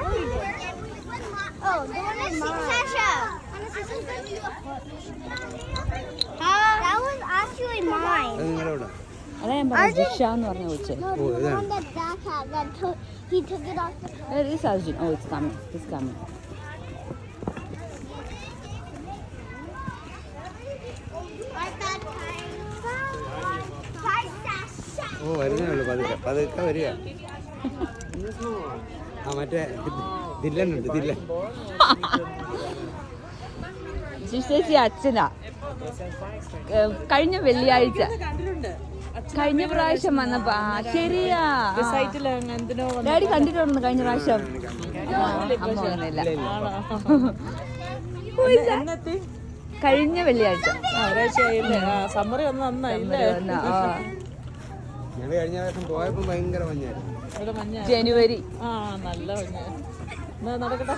Oh, the one is Sasha. That was actually mine. അതാ ഞാൻ പറഞ്ഞു ജിഷ എന്ന് പറഞ്ഞ കൊച്ചേ. No, the one that Zach had. He took it off the car. Where is Arjun? Oh, it's coming. It's coming. ഓ വരുന്നേയുള്ളൂ പതുക്കെ പതുക്കെ വരിക. ആ മറ്റേ ദില്ലനുണ്ട് ദില്ലൻ. ജിഷേച്ചി അച്ഛനാ കഴിഞ്ഞ വെള്ളിയാഴ്ച കഴിഞ്ഞ പ്രാവശ്യം വന്നപ്പോ ശരിയാ ഡാഡി കണ്ടിട്ടുണ്ട് കഴിഞ്ഞ പ്രാവശ്യം. അമ്മ വന്നില്ല കഴിഞ്ഞ വെള്ളിയാഴ്ച. സമ്മറി ഒന്ന് നന്നായില്ലേ? ഞങ്ങൾ കഴിഞ്ഞ പ്രാവശ്യം പോയപ്പോ ഭയങ്കര മഞ്ഞായിരുന്നു. ജനുവരി. നല്ല മഞ്ഞ നടക്കട്ടെ.